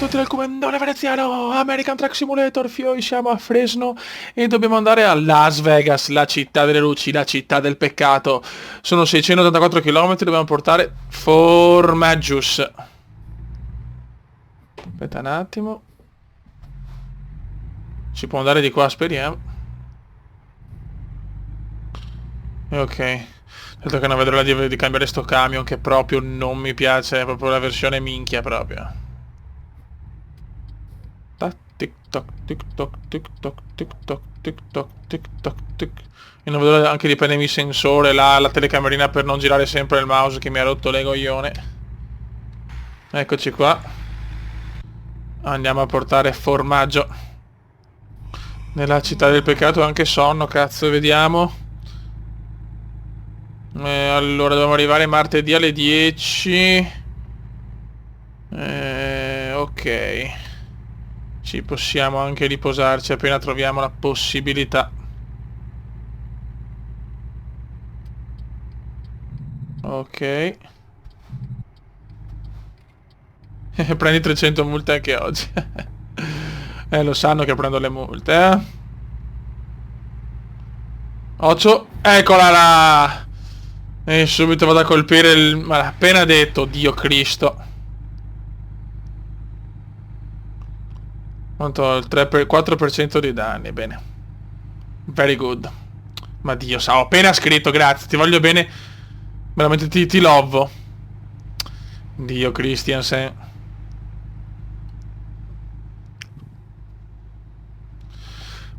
tutti dal Comandone Veneziano, American Truck Simulator, Fioi, siamo a Fresno e dobbiamo andare a Las Vegas, la città delle luci, la città del peccato. Sono 684 km, dobbiamo portare Formaggius. Aspetta un attimo. Si può andare di qua, speriamo. E ok. Detto che non vedo l'ora di cambiare sto camion che proprio non mi piace, è proprio la versione minchia proprio. Tic toc, tic toc, tic toc, tic toc, tic toc, tic toc, tic. E non vedo anche di prendermi il sensore, la telecamerina per non girare sempre il mouse che mi ha rotto le coglione. Eccoci qua. Andiamo a portare formaggio nella città del peccato, anche sonno, cazzo, vediamo. Allora, dobbiamo arrivare martedì alle 10. Ok. Ci possiamo anche riposarci appena troviamo la possibilità. Ok. Prendi 300 multe anche oggi. Lo sanno che prendo le multe, eh. 8. Eccola là. E subito vado a colpire il... Ma l'ha appena detto, Dio Cristo. Quanto? Il 4% di danni, bene. Very good. Ma Dio, ho appena scritto, grazie, ti voglio bene. Veramente ti lovo. Dio Christiansen.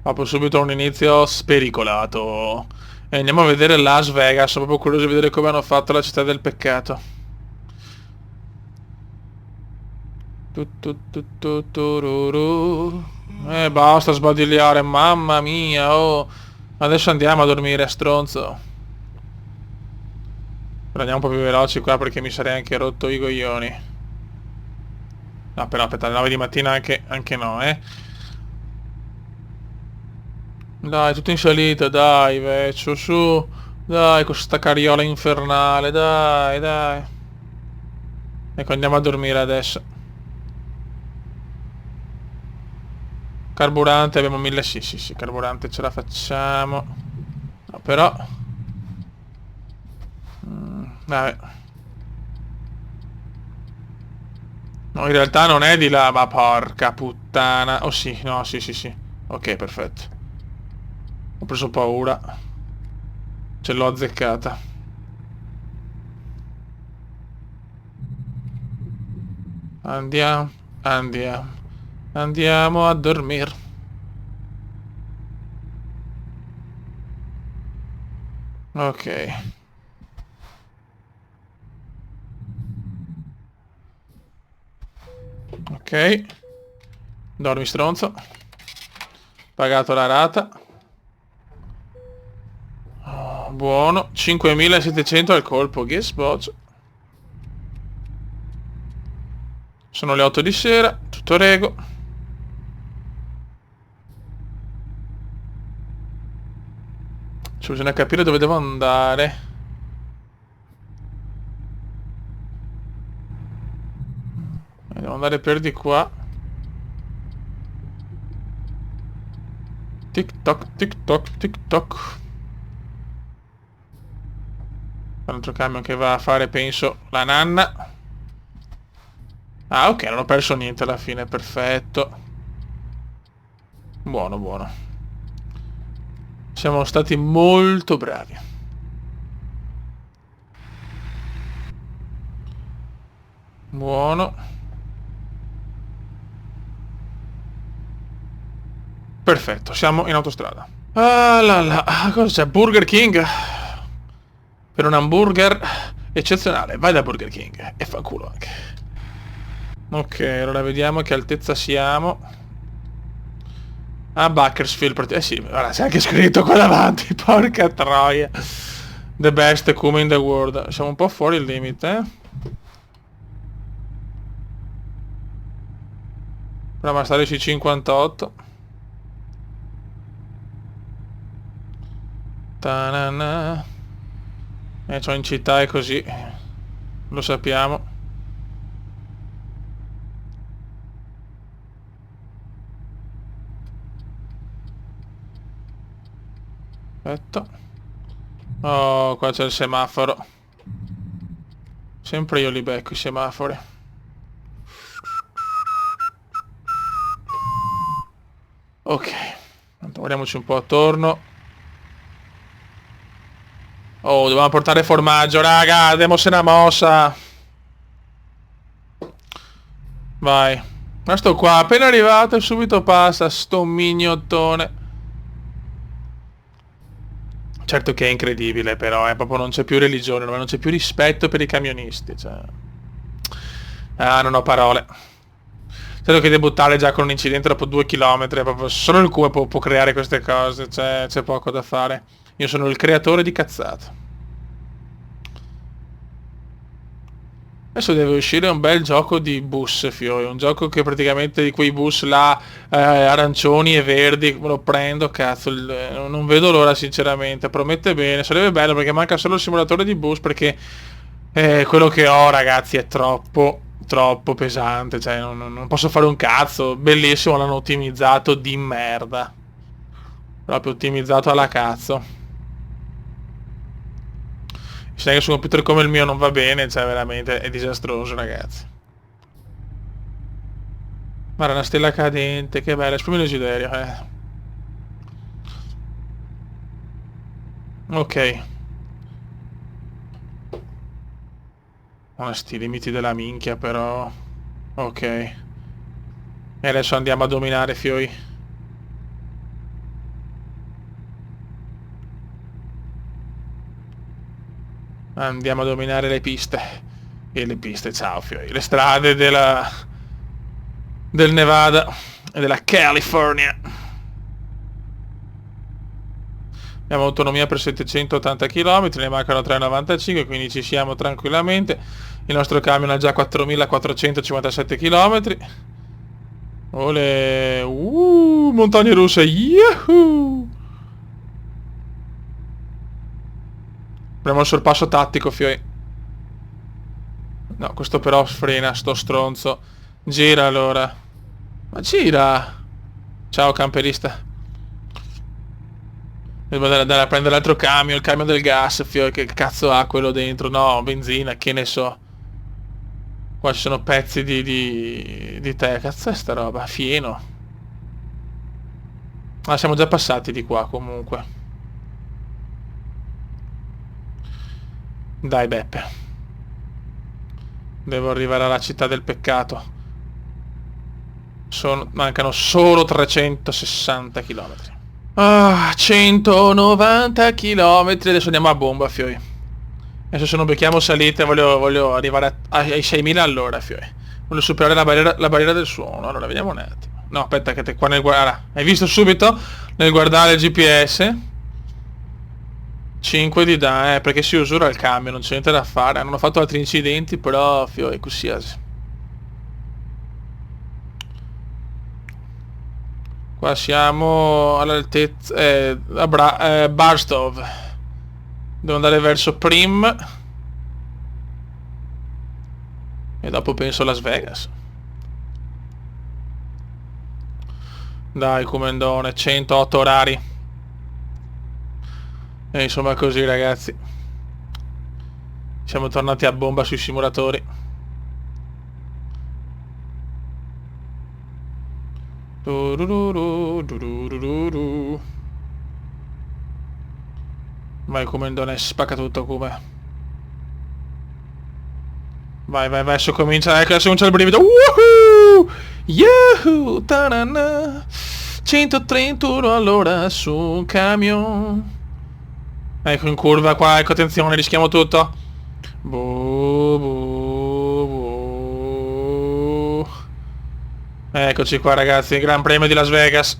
Proprio subito un inizio spericolato. E andiamo a vedere Las Vegas, sono proprio curioso di vedere come hanno fatto la città del peccato. Basta sbadigliare, mamma mia, oh. Adesso andiamo a dormire, stronzo. Però andiamo un po' più veloci qua perché mi sarei anche rotto i coglioni. No, però aspetta, alle 9 di mattina anche no, eh. Dai, tutto in salita, dai, vecchio, su. Dai, con sta carriola infernale, dai, dai. Ecco, andiamo a dormire adesso. Carburante, abbiamo 1000, sì, carburante ce la facciamo. No, però... vabbè. No, in realtà non è di là, ma porca puttana. Oh sì, no, sì. Ok, perfetto. Ho preso paura. Ce l'ho azzeccata. Andiamo a dormire. Ok. Ok. Dormi stronzo. Pagato la rata. Oh, buono. 5700 al colpo. Che sboccio. Sono le 8 di sera. Tutto rego. Cioè, bisogna capire dove devo andare. Devo andare per di qua. Tic toc, tic toc, tic toc. Un altro camion che va a fare, penso, la nanna. Ah, ok, non ho perso niente alla fine, perfetto. Buono, buono. Siamo stati molto bravi. Buono. Perfetto, siamo in autostrada. Ah là là, cosa c'è? Burger King? Per un hamburger eccezionale. Vai da Burger King e fa culo anche. Ok, allora vediamo che altezza siamo. Ah, Bakersfield. Eh sì, guarda, c'è anche scritto qua davanti. Porca troia. The best come in the world. Siamo un po' fuori il limite, eh. Proviamo a stare sui 58. Ta-na-na. Cioè in città è così. Lo sappiamo. Perfetto. Oh, qua c'è il semaforo. Sempre io li becco i semafori. Ok. Guardiamoci un po' attorno. Oh, dobbiamo portare formaggio, raga. Demosene una mossa. Vai. Ma sto qua, appena arrivato e subito passa sto mignottone. Certo che è incredibile, però, proprio non c'è più religione, non c'è più rispetto per i camionisti, cioè. Ah, non ho parole. Credo che debuttare già con un incidente dopo 2 chilometri, proprio solo il cuore può creare queste cose, c'è poco da fare. Io sono il creatore di cazzate. Adesso deve uscire un bel gioco di bus, fiori, un gioco che praticamente di quei bus là, arancioni e verdi, me lo prendo, cazzo, non vedo l'ora sinceramente, promette bene, sarebbe bello perché manca solo il simulatore di bus perché quello che ho ragazzi è troppo pesante, cioè non posso fare un cazzo, bellissimo, l'hanno ottimizzato di merda, proprio ottimizzato alla cazzo. Se che su un computer come il mio non va bene, cioè veramente è disastroso ragazzi. Guarda una stella cadente, che bella, esprime il desiderio, Ok. Sti limiti della minchia però. Ok. E adesso andiamo a dominare fioi. Andiamo a dominare le piste. E le piste, ciao fioi. Le strade del Nevada e della California. Abbiamo autonomia per 780 km, ne mancano 395, quindi ci siamo tranquillamente. Il nostro camion ha già 4457 km. Ole, montagne russe, yahoo! Abbiamo il sorpasso tattico, fioi. No, questo però frena, sto stronzo. Gira allora. Ma gira! Ciao camperista. Devo andare a prendere l'altro camion, il camion del gas, fioi, che cazzo ha quello dentro? No, benzina, che ne so. Qua ci sono pezzi di te. Cazzo è sta roba? Fieno. Ah, siamo già passati di qua comunque. Dai Beppe. Devo arrivare alla città del peccato. Mancano solo 360 km. Ah, 190 km. Adesso andiamo a bomba, fioi. Adesso se non becchiamo salite voglio arrivare ai 6.000 all'ora, fioi. Voglio superare la barriera del suono. Allora, vediamo un attimo. No, aspetta che te qua nel guardare... Hai visto subito? Nel guardare il GPS? 5 di danno, perché si usura il cambio, non c'è niente da fare. Hanno fatto altri incidenti, però, fioi, così. Qua siamo all'altezza... a Barstow. Devo andare verso Prim. E dopo penso a Las Vegas. Dai, comandone, 108 orari. E insomma così ragazzi. Siamo tornati a bomba sui simulatori. Vai comandone, spacca tutto come. Vai, adesso comincia, ecco, adesso comincia il brivido. Woohoo! Yahoo! Ta-na-na! 131 all'ora su un camion. Ecco in curva qua, ecco attenzione, rischiamo tutto. Eccoci qua ragazzi, il Gran Premio di Las Vegas.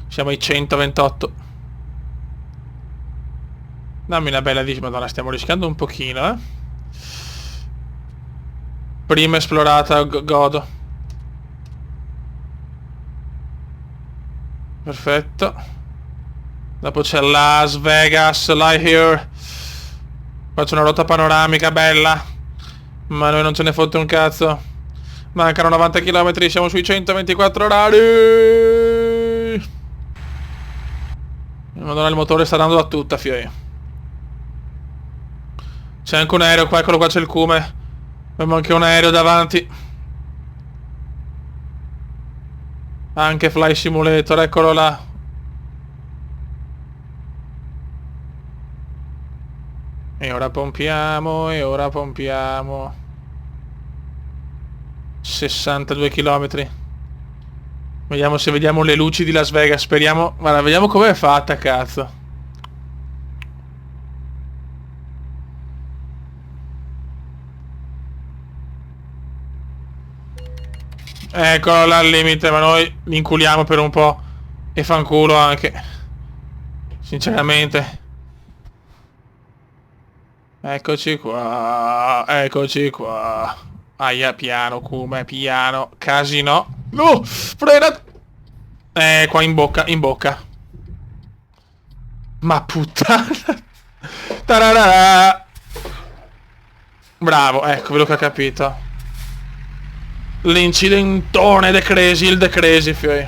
Siamo ai 128. Dammi una bella dici, madonna, stiamo rischiando un pochino, Prima esplorata, godo. Perfetto. Dopo c'è Las Vegas, lie here. Faccio una rotta panoramica bella. Ma noi non ce ne fotte un cazzo. Mancano 90 km, siamo sui 124 orari. Madonna, Madonna, il motore sta dando a tutta, fioi. C'è anche un aereo qua, eccolo qua, c'è il cume. Abbiamo anche un aereo davanti. Anche Fly Simulator, eccolo là. E ora pompiamo, e ora pompiamo. 62 km. Vediamo se vediamo le luci di Las Vegas. Speriamo. Guarda, vediamo com'è fatta, cazzo. Eccolo là al limite, ma noi li inculiamo per un po'. E fanculo anche. Sinceramente. Eccoci qua. Eccoci qua. Aia, piano, come, piano. Casino. No! Frena! Qua in bocca, in bocca. Ma puttana. Tararara. Bravo, ecco, quello che ha capito. L'incidentone de Crazy, il de Crazy, fioi.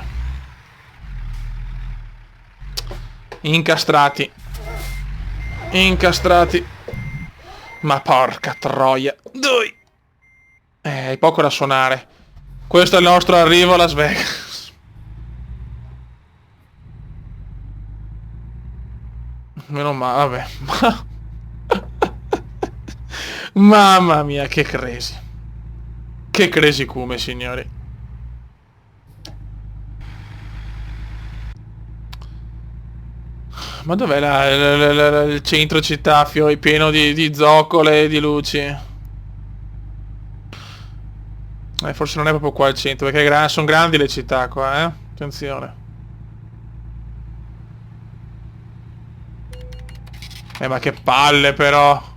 Incastrati. Incastrati. Ma porca troia. Dai. Hai poco da suonare. Questo è il nostro arrivo a Las Vegas. Meno male, vabbè. Mamma mia, che crazy. Che crazy come, signori. Ma dov'è il centro città, fioi, pieno di zoccole e di luci? Forse non è proprio qua il centro, perché sono grandi le città qua, eh? Attenzione. Ma che palle, però.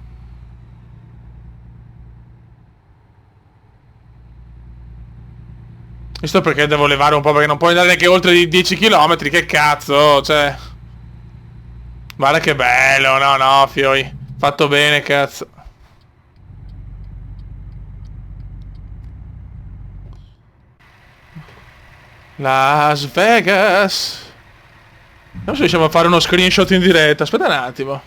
Visto perché devo levare un po', perché non puoi andare neanche oltre di 10 km, che cazzo, cioè. Guarda che bello, no, no, fioi. Fatto bene, cazzo. Las Vegas. Non so se riusciamo a fare uno screenshot in diretta. Aspetta un attimo.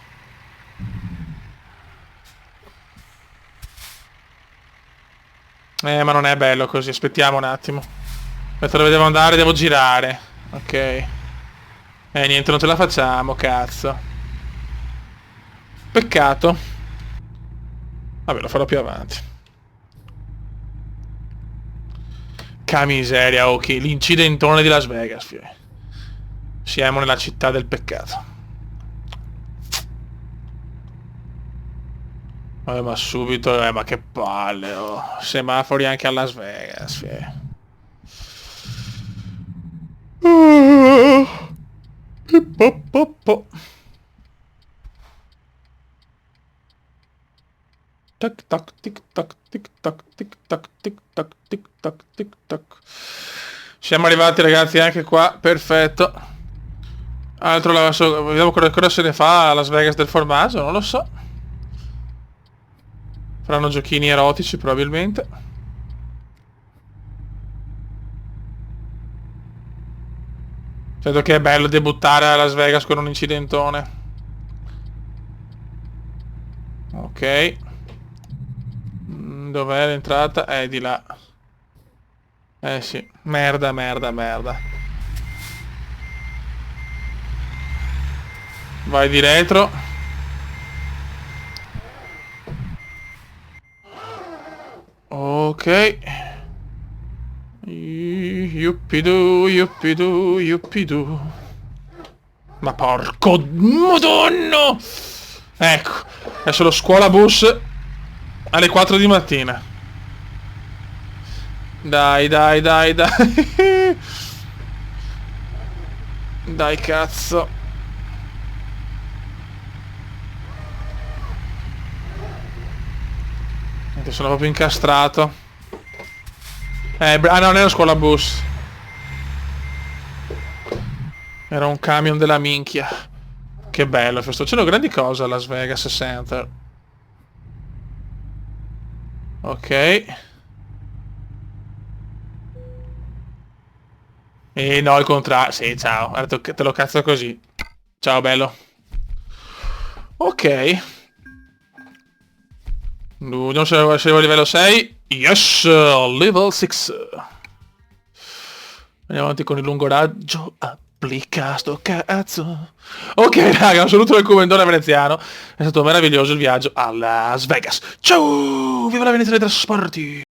Ma non è bello così. Aspettiamo un attimo. Aspetta, dove devo andare? Devo girare. Ok. Niente, non ce la facciamo, cazzo. Peccato. Vabbè, lo farò più avanti. Ca miseria, ok. L'incidentone di Las Vegas, figlio. Siamo nella città del peccato. Vabbè, ma subito, ma che palle, oh. Semafori anche a Las Vegas, figlio. Tac tac tic tac tic tac tic tac tic tac tic tac tic tac. Siamo arrivati, ragazzi, anche qua, perfetto. Altro vediamo cosa se ne fa a Las Vegas del formaggio, non lo so. Faranno giochini erotici probabilmente. Credo che è bello debuttare a Las Vegas con un incidentone. Ok. Dov'è l'entrata? Di là. Sì. Merda, merda, merda. Vai di retro. Ok. Yuppidu, yuppidu, yuppidu. Ma porco madonna! Ecco. Adesso lo scuola bus alle 4 di mattina. Dai, dai, dai, dai. Dai, cazzo. Sono proprio incastrato. Ah, non era scuola bus. Era un camion della minchia. Che bello, sto facendo grandi cose a Las Vegas Center. Ok. E no, il contrario. Sì, ciao. Te lo cazzo così. Ciao bello. Ok. Vediamo se arrivo a livello 6. Yes! Level 6. Andiamo avanti con il lungo raggio. Applica sto cazzo. Ok raga, ho saluto il commendatore veneziano. È stato meraviglioso il viaggio a Las Vegas. Ciao! Viva la Venezia dei trasporti!